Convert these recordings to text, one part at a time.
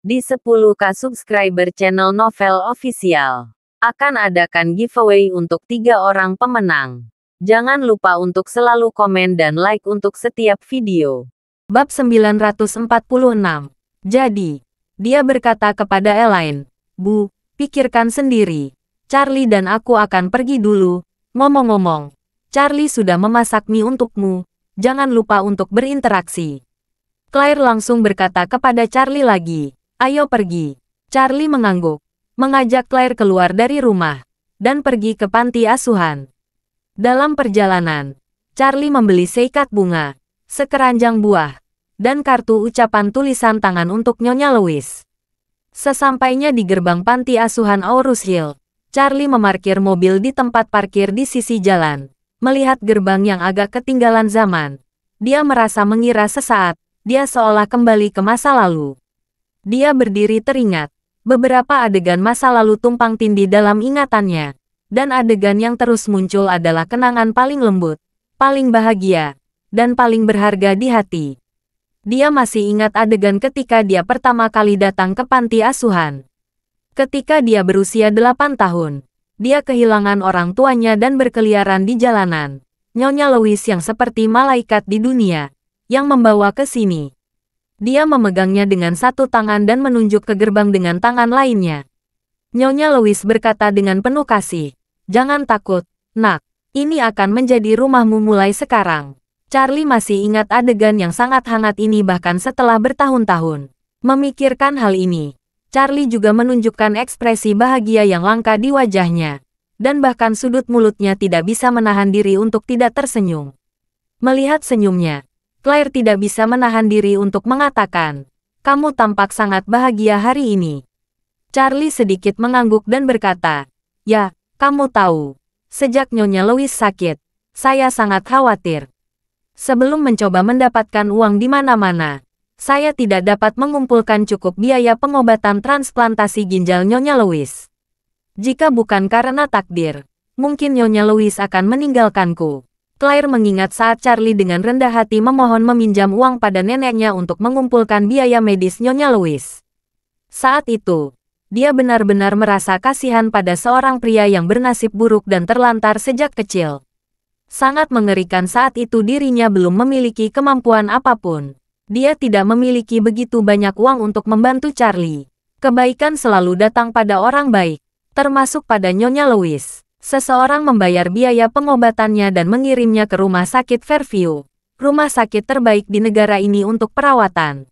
Di 10K subscriber channel Novel Official, akan adakan giveaway untuk 3 orang pemenang. Jangan lupa untuk selalu komen dan like untuk setiap video. Bab 946. Jadi, dia berkata kepada Elaine, "Bu, pikirkan sendiri. Charlie dan aku akan pergi dulu. Ngomong-ngomong, Charlie sudah memasak mie untukmu. Jangan lupa untuk berinteraksi." Claire langsung berkata kepada Charlie lagi, "Ayo pergi." Charlie mengangguk, mengajak Claire keluar dari rumah, dan pergi ke panti asuhan. Dalam perjalanan, Charlie membeli seikat bunga, sekeranjang buah, dan kartu ucapan tulisan tangan untuk Nyonya Louise. Sesampainya di gerbang panti asuhan Aurus Hill, Charlie memarkir mobil di tempat parkir di sisi jalan. Melihat gerbang yang agak ketinggalan zaman, dia merasa mengira sesaat, dia seolah kembali ke masa lalu. Dia berdiri teringat, beberapa adegan masa lalu tumpang tindih dalam ingatannya, dan adegan yang terus muncul adalah kenangan paling lembut, paling bahagia, dan paling berharga di hati. Dia masih ingat adegan ketika dia pertama kali datang ke panti asuhan. Ketika dia berusia 8 tahun, dia kehilangan orang tuanya dan berkeliaran di jalanan. Nyonya Louise yang seperti malaikat di dunia, yang membawa ke sini. Dia memegangnya dengan satu tangan dan menunjuk ke gerbang dengan tangan lainnya. Nyonya Louise berkata dengan penuh kasih, "Jangan takut, nak. Ini akan menjadi rumahmu mulai sekarang." Charlie masih ingat adegan yang sangat hangat ini bahkan setelah bertahun-tahun. Memikirkan hal ini, Charlie juga menunjukkan ekspresi bahagia yang langka di wajahnya, dan bahkan sudut mulutnya tidak bisa menahan diri untuk tidak tersenyum. Melihat senyumnya, Claire tidak bisa menahan diri untuk mengatakan, "Kamu tampak sangat bahagia hari ini." Charlie sedikit mengangguk dan berkata, "Ya, kamu tahu, sejak Nyonya Louise sakit, saya sangat khawatir. Sebelum mencoba mendapatkan uang di mana-mana, saya tidak dapat mengumpulkan cukup biaya pengobatan transplantasi ginjal Nyonya Louise. Jika bukan karena takdir, mungkin Nyonya Louise akan meninggalkanku." Claire mengingat saat Charlie dengan rendah hati memohon meminjam uang pada neneknya untuk mengumpulkan biaya medis Nyonya Louise. Saat itu, dia benar-benar merasa kasihan pada seorang pria yang bernasib buruk dan terlantar sejak kecil. Sangat mengerikan saat itu dirinya belum memiliki kemampuan apapun. Dia tidak memiliki begitu banyak uang untuk membantu Charlie. Kebaikan selalu datang pada orang baik, termasuk pada Nyonya Louise. Seseorang membayar biaya pengobatannya dan mengirimnya ke rumah sakit Fairview, rumah sakit terbaik di negara ini untuk perawatan.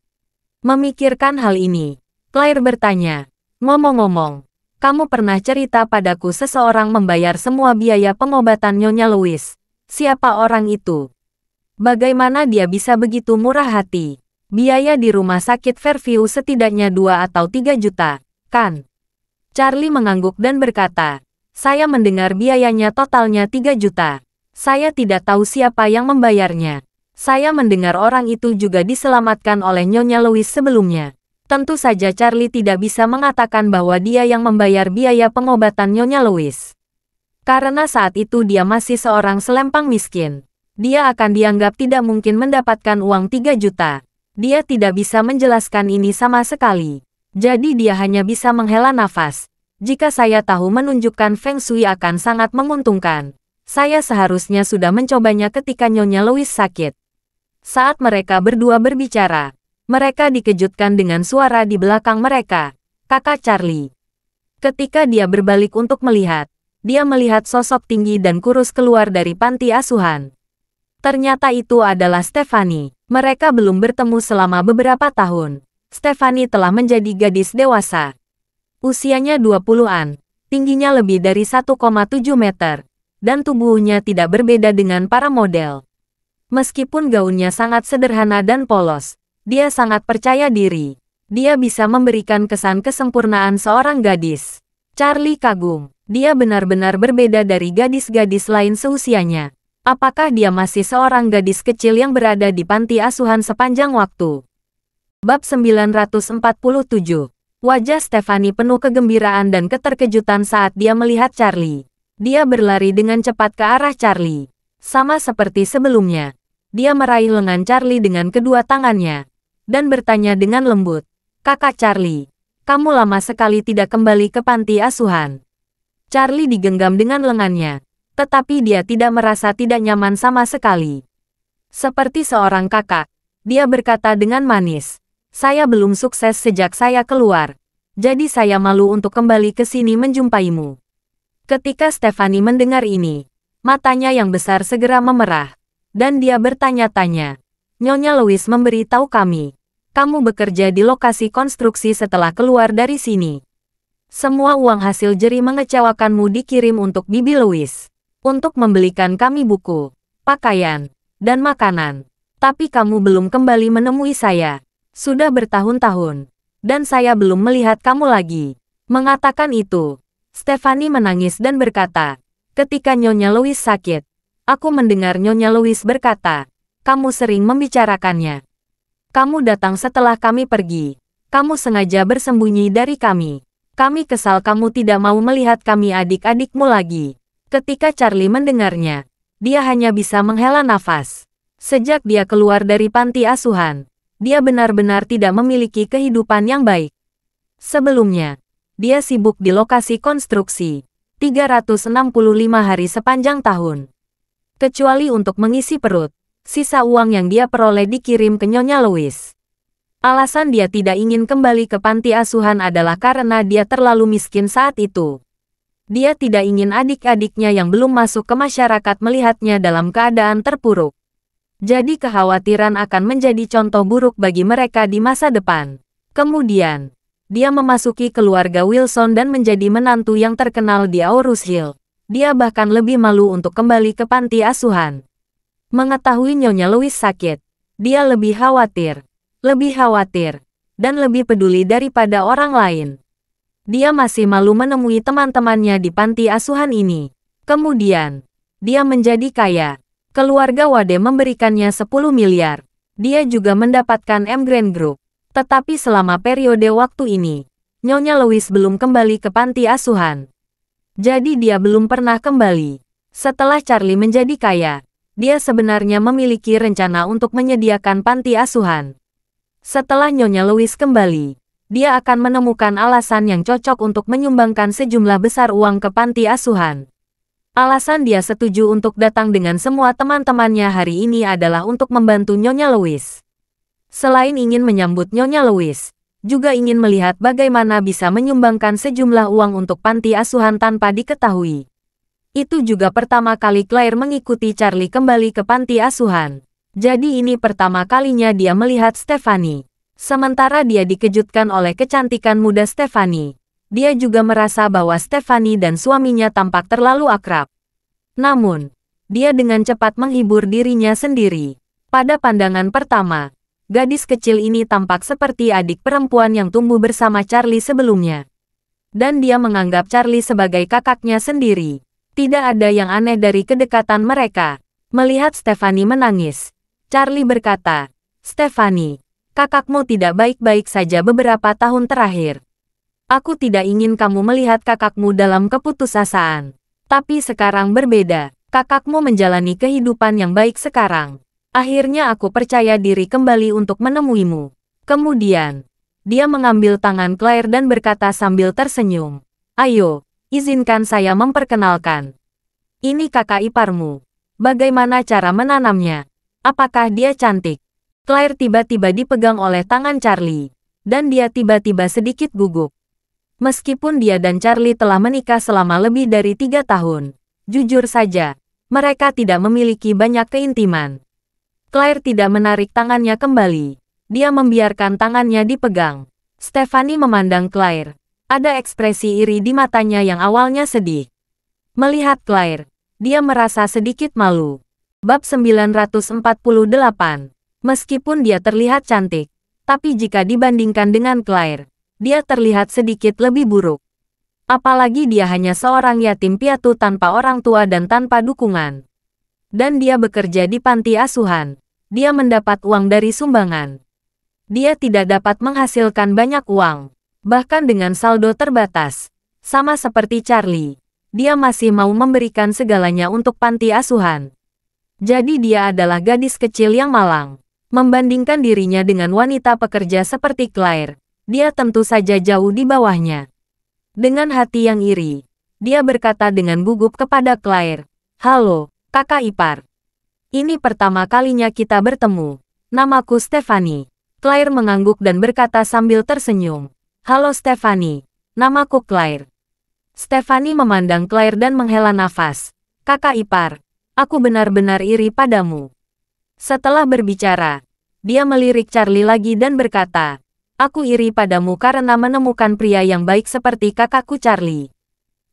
Memikirkan hal ini, Claire bertanya, "Ngomong-ngomong, kamu pernah cerita padaku seseorang membayar semua biaya pengobatan Nyonya Louise. Siapa orang itu? Bagaimana dia bisa begitu murah hati? Biaya di rumah sakit Fairview setidaknya 2 atau 3 juta, kan?" Charlie mengangguk dan berkata, "Saya mendengar biayanya totalnya 3 juta. Saya tidak tahu siapa yang membayarnya. Saya mendengar orang itu juga diselamatkan oleh Nyonya Louise sebelumnya." Tentu saja Charlie tidak bisa mengatakan bahwa dia yang membayar biaya pengobatan Nyonya Louise. Karena saat itu dia masih seorang selempang miskin. Dia akan dianggap tidak mungkin mendapatkan uang 3 juta. Dia tidak bisa menjelaskan ini sama sekali. Jadi dia hanya bisa menghela nafas. "Jika saya tahu menunjukkan Feng Shui akan sangat menguntungkan, saya seharusnya sudah mencobanya ketika Nyonya Louise sakit." Saat mereka berdua berbicara, mereka dikejutkan dengan suara di belakang mereka, kakak Charlie. Ketika dia berbalik untuk melihat, dia melihat sosok tinggi dan kurus keluar dari panti asuhan. Ternyata itu adalah Stephanie. Mereka belum bertemu selama beberapa tahun. Stephanie telah menjadi gadis dewasa. Usianya 20-an, tingginya lebih dari 1,7 meter, dan tubuhnya tidak berbeda dengan para model. Meskipun gaunnya sangat sederhana dan polos, dia sangat percaya diri. Dia bisa memberikan kesan kesempurnaan seorang gadis. Charlie kagum. Dia benar-benar berbeda dari gadis-gadis lain seusianya. Apakah dia masih seorang gadis kecil yang berada di panti asuhan sepanjang waktu? Bab 947. Wajah Stephanie penuh kegembiraan dan keterkejutan saat dia melihat Charlie. Dia berlari dengan cepat ke arah Charlie. Sama seperti sebelumnya, dia meraih lengan Charlie dengan kedua tangannya, dan bertanya dengan lembut, Kakak Charlie, kamu lama sekali tidak kembali ke panti asuhan. Charlie digenggam dengan lengannya, tetapi dia tidak merasa tidak nyaman sama sekali. Seperti seorang kakak, dia berkata dengan manis, saya belum sukses sejak saya keluar, jadi saya malu untuk kembali ke sini menjumpaimu. Ketika Stephanie mendengar ini, matanya yang besar segera memerah, dan dia bertanya-tanya, Nyonya Louis memberitahu kami, kamu bekerja di lokasi konstruksi setelah keluar dari sini. Semua uang hasil jeri mengecewakanmu dikirim untuk Bibi Louis, untuk membelikan kami buku, pakaian, dan makanan. Tapi kamu belum kembali menemui saya. Sudah bertahun-tahun, dan saya belum melihat kamu lagi. Mengatakan itu, Stephanie menangis dan berkata, ketika Nyonya Louis sakit, aku mendengar Nyonya Louis berkata, kamu sering membicarakannya. Kamu datang setelah kami pergi. Kamu sengaja bersembunyi dari kami. Kami kesal kamu tidak mau melihat kami adik-adikmu lagi. Ketika Charlie mendengarnya, dia hanya bisa menghela nafas. Sejak dia keluar dari panti asuhan, dia benar-benar tidak memiliki kehidupan yang baik. Sebelumnya, dia sibuk di lokasi konstruksi, 365 hari sepanjang tahun. Kecuali untuk mengisi perut, sisa uang yang dia peroleh dikirim ke Nyonya Louis. Alasan dia tidak ingin kembali ke panti asuhan adalah karena dia terlalu miskin saat itu. Dia tidak ingin adik-adiknya yang belum masuk ke masyarakat melihatnya dalam keadaan terpuruk. Jadi kekhawatiran akan menjadi contoh buruk bagi mereka di masa depan. Kemudian, dia memasuki keluarga Wilson dan menjadi menantu yang terkenal di Aurus Hill. Dia bahkan lebih malu untuk kembali ke panti asuhan. Mengetahui Nyonya Louis sakit, dia lebih khawatir, dan lebih peduli daripada orang lain. Dia masih malu menemui teman-temannya di panti asuhan ini. Kemudian, dia menjadi kaya. Keluarga Wade memberikannya 10 miliar. Dia juga mendapatkan M Grand Group. Tetapi selama periode waktu ini, Nyonya Louis belum kembali ke panti asuhan. Jadi dia belum pernah kembali. Setelah Charlie menjadi kaya, dia sebenarnya memiliki rencana untuk menyediakan panti asuhan. Setelah Nyonya Louis kembali, dia akan menemukan alasan yang cocok untuk menyumbangkan sejumlah besar uang ke panti asuhan. Alasan dia setuju untuk datang dengan semua teman-temannya hari ini adalah untuk membantu Nyonya Louis. Selain ingin menyambut Nyonya Louis, juga ingin melihat bagaimana bisa menyumbangkan sejumlah uang untuk panti asuhan tanpa diketahui. Itu juga pertama kali Claire mengikuti Charlie kembali ke panti asuhan. Jadi ini pertama kalinya dia melihat Stephanie. Sementara dia dikejutkan oleh kecantikan muda Stephanie, dia juga merasa bahwa Stephanie dan suaminya tampak terlalu akrab. Namun, dia dengan cepat menghibur dirinya sendiri. Pada pandangan pertama, gadis kecil ini tampak seperti adik perempuan yang tumbuh bersama Charlie sebelumnya. Dan dia menganggap Charlie sebagai kakaknya sendiri. Tidak ada yang aneh dari kedekatan mereka. Melihat Stephanie menangis, Charlie berkata, Stephanie, kakakmu tidak baik-baik saja beberapa tahun terakhir. Aku tidak ingin kamu melihat kakakmu dalam keputusasaan. Tapi sekarang berbeda, kakakmu menjalani kehidupan yang baik sekarang. Akhirnya aku percaya diri kembali untuk menemuimu. Kemudian, dia mengambil tangan Claire dan berkata sambil tersenyum, ayo, izinkan saya memperkenalkan. Ini kakak iparmu. Bagaimana cara menanamnya? Apakah dia cantik? Claire tiba-tiba dipegang oleh tangan Charlie, dan dia tiba-tiba sedikit gugup. Meskipun dia dan Charlie telah menikah selama lebih dari 3 tahun, jujur saja, mereka tidak memiliki banyak keintiman. Claire tidak menarik tangannya kembali. Dia membiarkan tangannya dipegang. Stephanie memandang Claire. Ada ekspresi iri di matanya yang awalnya sedih. Melihat Claire, dia merasa sedikit malu. Bab 948. Meskipun dia terlihat cantik, tapi jika dibandingkan dengan Claire, dia terlihat sedikit lebih buruk. Apalagi dia hanya seorang yatim piatu tanpa orang tua dan tanpa dukungan. Dan dia bekerja di panti asuhan. Dia mendapat uang dari sumbangan. Dia tidak dapat menghasilkan banyak uang. Bahkan dengan saldo terbatas, sama seperti Charlie, dia masih mau memberikan segalanya untuk panti asuhan. Jadi dia adalah gadis kecil yang malang. Membandingkan dirinya dengan wanita pekerja seperti Claire, Dia tentu saja jauh di bawahnya. Dengan hati yang iri, dia berkata dengan gugup kepada Claire, "Halo, kakak ipar. Ini pertama kalinya kita bertemu. Namaku Stephanie." Claire mengangguk dan berkata sambil tersenyum, "Halo Stephanie, namaku Claire." Stephanie memandang Claire dan menghela nafas. "Kakak ipar, aku benar-benar iri padamu." Setelah berbicara, dia melirik Charlie lagi dan berkata, "Aku iri padamu karena menemukan pria yang baik seperti kakakku Charlie."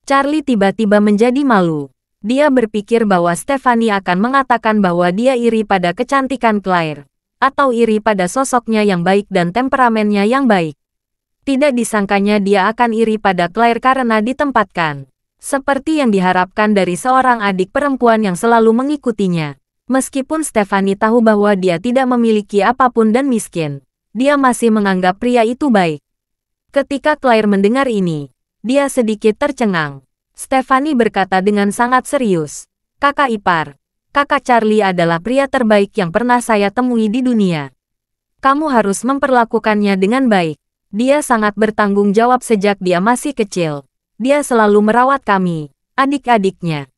Charlie tiba-tiba menjadi malu. Dia berpikir bahwa Stephanie akan mengatakan bahwa dia iri pada kecantikan Claire, atau iri pada sosoknya yang baik dan temperamennya yang baik. Tidak disangkanya dia akan iri pada Claire karena ditempatkan, seperti yang diharapkan dari seorang adik perempuan yang selalu mengikutinya. Meskipun Stephanie tahu bahwa dia tidak memiliki apapun dan miskin, dia masih menganggap pria itu baik. Ketika Claire mendengar ini, dia sedikit tercengang. Stephanie berkata dengan sangat serius, "Kakak ipar, kakak Charlie adalah pria terbaik yang pernah saya temui di dunia. Kamu harus memperlakukannya dengan baik. Dia sangat bertanggung jawab sejak dia masih kecil. Dia selalu merawat kami, adik-adiknya.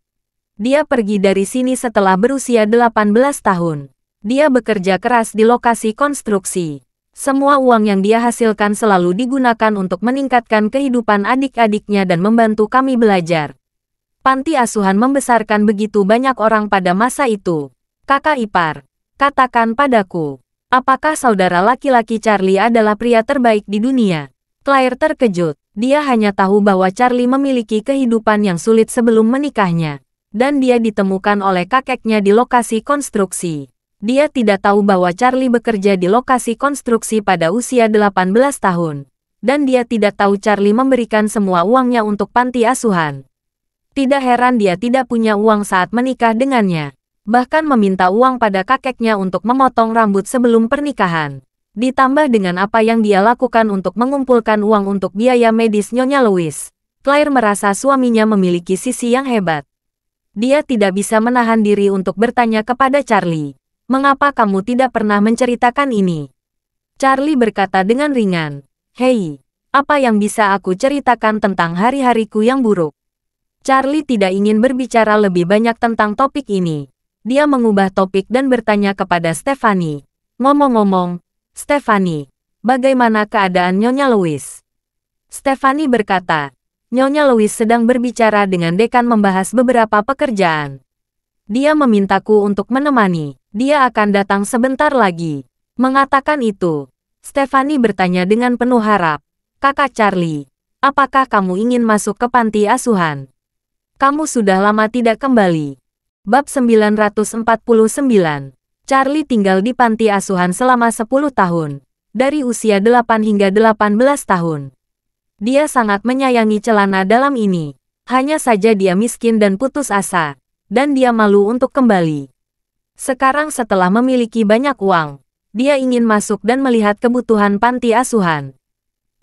Dia pergi dari sini setelah berusia 18 tahun. Dia bekerja keras di lokasi konstruksi. Semua uang yang dia hasilkan selalu digunakan untuk meningkatkan kehidupan adik-adiknya dan membantu kami belajar. Panti asuhan membesarkan begitu banyak orang pada masa itu. Kakak ipar, katakan padaku, apakah saudara laki-laki Charlie adalah pria terbaik di dunia?" Claire terkejut. Dia hanya tahu bahwa Charlie memiliki kehidupan yang sulit sebelum menikahnya, dan dia ditemukan oleh kakeknya di lokasi konstruksi. Dia tidak tahu bahwa Charlie bekerja di lokasi konstruksi pada usia 18 tahun. Dan dia tidak tahu Charlie memberikan semua uangnya untuk panti asuhan. Tidak heran dia tidak punya uang saat menikah dengannya. Bahkan meminta uang pada kakeknya untuk memotong rambut sebelum pernikahan. Ditambah dengan apa yang dia lakukan untuk mengumpulkan uang untuk biaya medis Nyonya Louise, Claire merasa suaminya memiliki sisi yang hebat. Dia tidak bisa menahan diri untuk bertanya kepada Charlie, "Mengapa kamu tidak pernah menceritakan ini?" Charlie berkata dengan ringan, "Hei, apa yang bisa aku ceritakan tentang hari-hariku yang buruk?" Charlie tidak ingin berbicara lebih banyak tentang topik ini. Dia mengubah topik dan bertanya kepada Stephanie, "Ngomong-ngomong, Stephanie, bagaimana keadaan Nyonya Louise?" Stephanie berkata, "Nyonya Louise sedang berbicara dengan dekan membahas beberapa pekerjaan. Dia memintaku untuk menemani. Dia akan datang sebentar lagi." Mengatakan itu, Stephanie bertanya dengan penuh harap, "Kakak Charlie, apakah kamu ingin masuk ke panti asuhan? Kamu sudah lama tidak kembali." Bab 949. Charlie tinggal di panti asuhan selama 10 tahun, dari usia 8 hingga 18 tahun. Dia sangat menyayangi celana dalam ini. Hanya saja dia miskin dan putus asa, dan dia malu untuk kembali. Sekarang setelah memiliki banyak uang, dia ingin masuk dan melihat kebutuhan panti asuhan.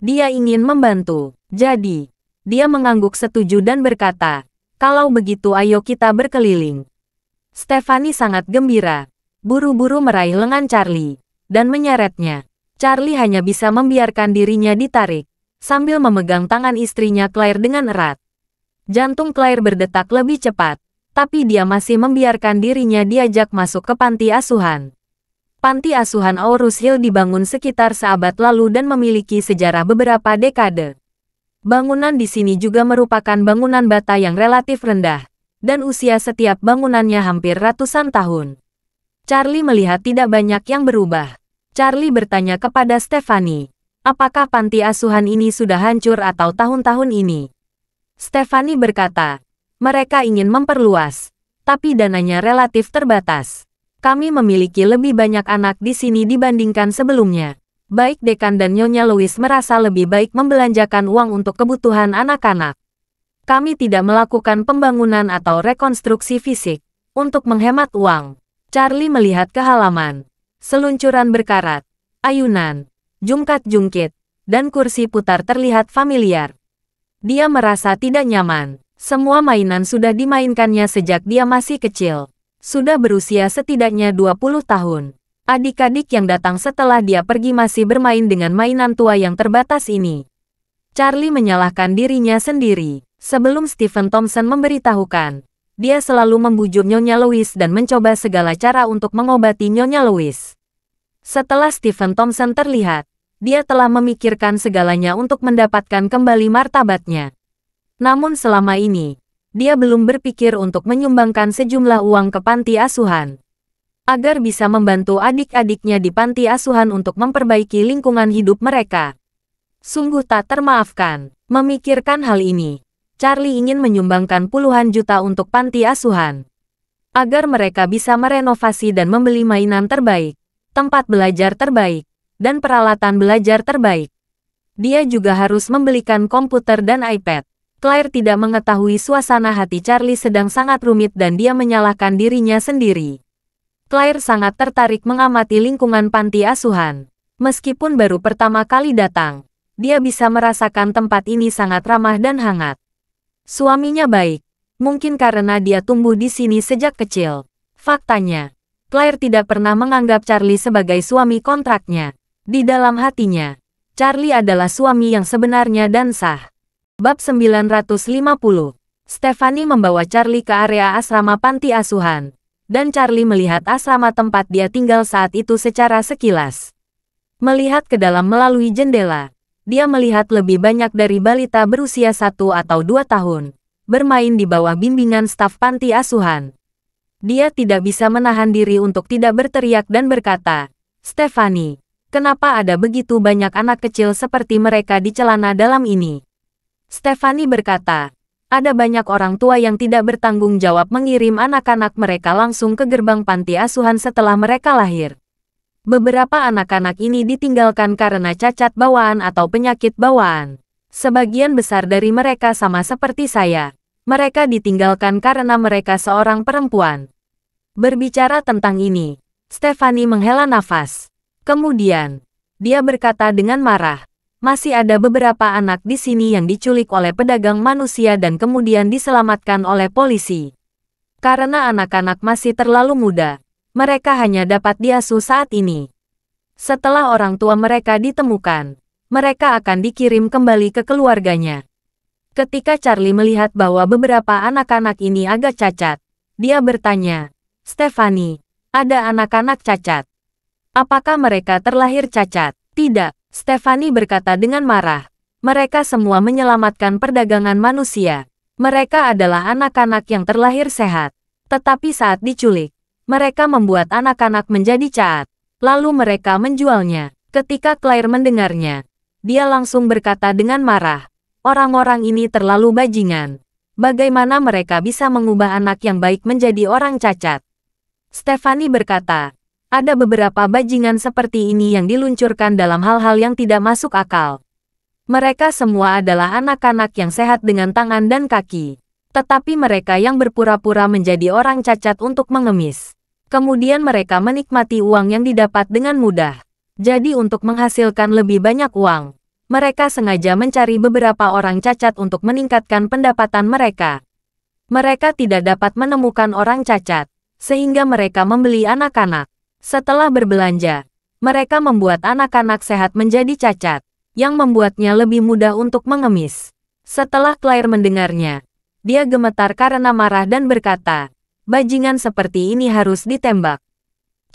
Dia ingin membantu. Jadi, dia mengangguk setuju dan berkata, "Kalau begitu ayo kita berkeliling." Stephanie sangat gembira. Buru-buru meraih lengan Charlie, dan menyeretnya. Charlie hanya bisa membiarkan dirinya ditarik, sambil memegang tangan istrinya Claire dengan erat. Jantung Claire berdetak lebih cepat, tapi dia masih membiarkan dirinya diajak masuk ke panti asuhan. Panti asuhan Aurus Hill dibangun sekitar seabad lalu dan memiliki sejarah beberapa dekade. Bangunan di sini juga merupakan bangunan bata yang relatif rendah, dan usia setiap bangunannya hampir ratusan tahun. Charlie melihat tidak banyak yang berubah. Charlie bertanya kepada Stephanie, "Apakah panti asuhan ini sudah hancur atau tahun-tahun ini?" Stephanie berkata, "Mereka ingin memperluas, tapi dananya relatif terbatas. Kami memiliki lebih banyak anak di sini dibandingkan sebelumnya. Baik dekan dan Nyonya Louise merasa lebih baik membelanjakan uang untuk kebutuhan anak-anak. Kami tidak melakukan pembangunan atau rekonstruksi fisik untuk menghemat uang." Charlie melihat ke halaman. Seluncuran berkarat, ayunan, jungkat-jungkit, dan kursi putar terlihat familiar. Dia merasa tidak nyaman. Semua mainan sudah dimainkannya sejak dia masih kecil. Sudah berusia setidaknya 20 tahun. Adik-adik yang datang setelah dia pergi masih bermain dengan mainan tua yang terbatas ini. Charlie menyalahkan dirinya sendiri. Sebelum Stephen Thompson memberitahukan, dia selalu membujuk Nyonya Louise dan mencoba segala cara untuk mengobati Nyonya Louise. Setelah Stephen Thompson terlihat, dia telah memikirkan segalanya untuk mendapatkan kembali martabatnya. Namun selama ini, dia belum berpikir untuk menyumbangkan sejumlah uang ke panti asuhan, agar bisa membantu adik-adiknya di panti asuhan untuk memperbaiki lingkungan hidup mereka. Sungguh tak termaafkan. Memikirkan hal ini, Charlie ingin menyumbangkan puluhan juta untuk panti asuhan, agar mereka bisa merenovasi dan membeli mainan terbaik, tempat belajar terbaik, dan peralatan belajar terbaik. Dia juga harus membelikan komputer dan iPad. Claire tidak mengetahui suasana hati Charlie sedang sangat rumit dan dia menyalahkan dirinya sendiri. Claire sangat tertarik mengamati lingkungan panti asuhan. Meskipun baru pertama kali datang, dia bisa merasakan tempat ini sangat ramah dan hangat. Suaminya baik, mungkin karena dia tumbuh di sini sejak kecil. Faktanya, Claire tidak pernah menganggap Charlie sebagai suami kontraknya. Di dalam hatinya, Charlie adalah suami yang sebenarnya dan sah. Bab 950. Stephanie membawa Charlie ke area asrama panti asuhan, dan Charlie melihat asrama tempat dia tinggal saat itu secara sekilas. Melihat ke dalam melalui jendela, dia melihat lebih banyak dari balita berusia 1 atau 2 tahun, bermain di bawah bimbingan staf panti asuhan. Dia tidak bisa menahan diri untuk tidak berteriak dan berkata, "Stephanie, kenapa ada begitu banyak anak kecil seperti mereka di celana dalam ini?" Stephanie berkata, "Ada banyak orang tua yang tidak bertanggung jawab mengirim anak-anak mereka langsung ke gerbang panti asuhan setelah mereka lahir. Beberapa anak-anak ini ditinggalkan karena cacat bawaan atau penyakit bawaan. Sebagian besar dari mereka sama seperti saya. Mereka ditinggalkan karena mereka seorang perempuan." Berbicara tentang ini, Stephanie menghela nafas. Kemudian, dia berkata dengan marah, "Masih ada beberapa anak di sini yang diculik oleh pedagang manusia dan kemudian diselamatkan oleh polisi. Karena anak-anak masih terlalu muda, mereka hanya dapat diasuh saat ini. Setelah orang tua mereka ditemukan, mereka akan dikirim kembali ke keluarganya." Ketika Charlie melihat bahwa beberapa anak-anak ini agak cacat, dia bertanya, "Stephanie, ada anak-anak cacat? Apakah mereka terlahir cacat?" "Tidak," Stephanie berkata dengan marah. "Mereka semua menyelamatkan perdagangan manusia. Mereka adalah anak-anak yang terlahir sehat. Tetapi saat diculik, mereka membuat anak-anak menjadi cacat. Lalu mereka menjualnya." Ketika Claire mendengarnya, dia langsung berkata dengan marah, "Orang-orang ini terlalu bajingan. Bagaimana mereka bisa mengubah anak yang baik menjadi orang cacat?" Stephanie berkata, "Ada beberapa bajingan seperti ini yang diluncurkan dalam hal-hal yang tidak masuk akal. Mereka semua adalah anak-anak yang sehat dengan tangan dan kaki. Tetapi mereka yang berpura-pura menjadi orang cacat untuk mengemis. Kemudian mereka menikmati uang yang didapat dengan mudah. Jadi untuk menghasilkan lebih banyak uang, mereka sengaja mencari beberapa orang cacat untuk meningkatkan pendapatan mereka. Mereka tidak dapat menemukan orang cacat, sehingga mereka membeli anak-anak. Setelah berbelanja, mereka membuat anak-anak sehat menjadi cacat, yang membuatnya lebih mudah untuk mengemis." Setelah Claire mendengarnya, dia gemetar karena marah dan berkata, "Bajingan seperti ini harus ditembak."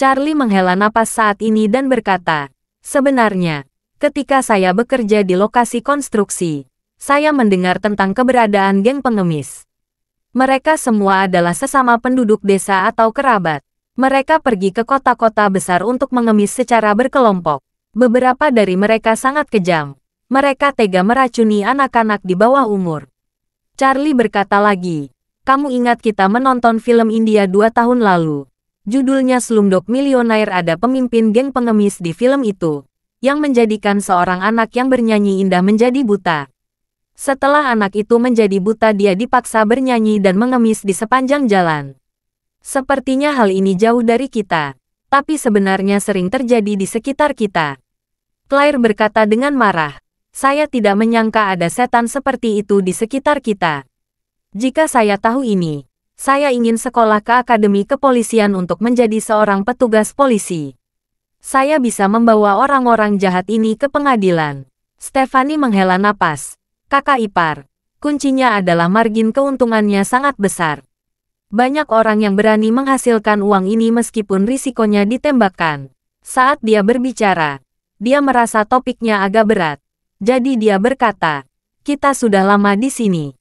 Charlie menghela napas saat ini dan berkata, "Sebenarnya, ketika saya bekerja di lokasi konstruksi, saya mendengar tentang keberadaan geng pengemis. Mereka semua adalah sesama penduduk desa atau kerabat. Mereka pergi ke kota-kota besar untuk mengemis secara berkelompok. Beberapa dari mereka sangat kejam. Mereka tega meracuni anak-anak di bawah umur." Charlie berkata lagi, "Kamu ingat kita menonton film India 2 tahun lalu? Judulnya Slumdog Millionaire. Ada pemimpin geng pengemis di film itu, yang menjadikan seorang anak yang bernyanyi indah menjadi buta. Setelah anak itu menjadi buta, dia dipaksa bernyanyi dan mengemis di sepanjang jalan. Sepertinya hal ini jauh dari kita, tapi sebenarnya sering terjadi di sekitar kita." Claire berkata dengan marah, "Saya tidak menyangka ada setan seperti itu di sekitar kita. Jika saya tahu ini, saya ingin sekolah ke Akademi Kepolisian untuk menjadi seorang petugas polisi." Saya bisa membawa orang-orang jahat ini ke pengadilan. Stephanie menghela napas. Kakak ipar, kuncinya adalah margin keuntungannya sangat besar. Banyak orang yang berani menghasilkan uang ini meskipun risikonya ditembakkan. Saat dia berbicara, dia merasa topiknya agak berat. Jadi dia berkata, kita sudah lama di sini.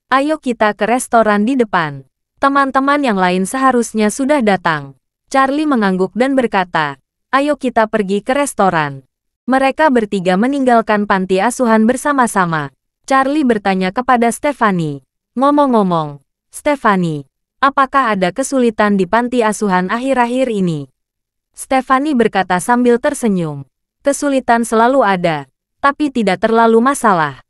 Ayo kita ke restoran di depan. Teman-teman yang lain seharusnya sudah datang. Charlie mengangguk dan berkata, ayo kita pergi ke restoran. Mereka bertiga meninggalkan panti asuhan bersama-sama. Charlie bertanya kepada Stephanie. Ngomong-ngomong, Stephanie, apakah ada kesulitan di panti asuhan akhir-akhir ini? Stephanie berkata sambil tersenyum. Kesulitan selalu ada, tapi tidak terlalu masalah.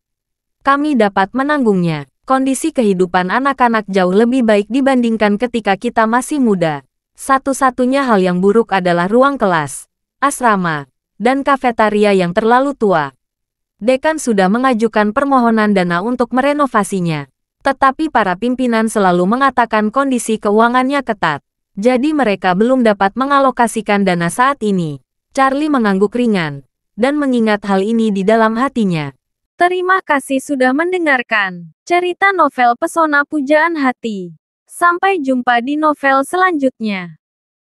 Kami dapat menanggungnya. Kondisi kehidupan anak-anak jauh lebih baik dibandingkan ketika kita masih muda. Satu-satunya hal yang buruk adalah ruang kelas, asrama, dan kafetaria yang terlalu tua. Dekan sudah mengajukan permohonan dana untuk merenovasinya. Tetapi para pimpinan selalu mengatakan kondisi keuangannya ketat. Jadi mereka belum dapat mengalokasikan dana saat ini. Charlie mengangguk ringan, dan mengingat hal ini di dalam hatinya. Terima kasih sudah mendengarkan cerita novel Pesona Pujaan Hati. Sampai jumpa di novel selanjutnya.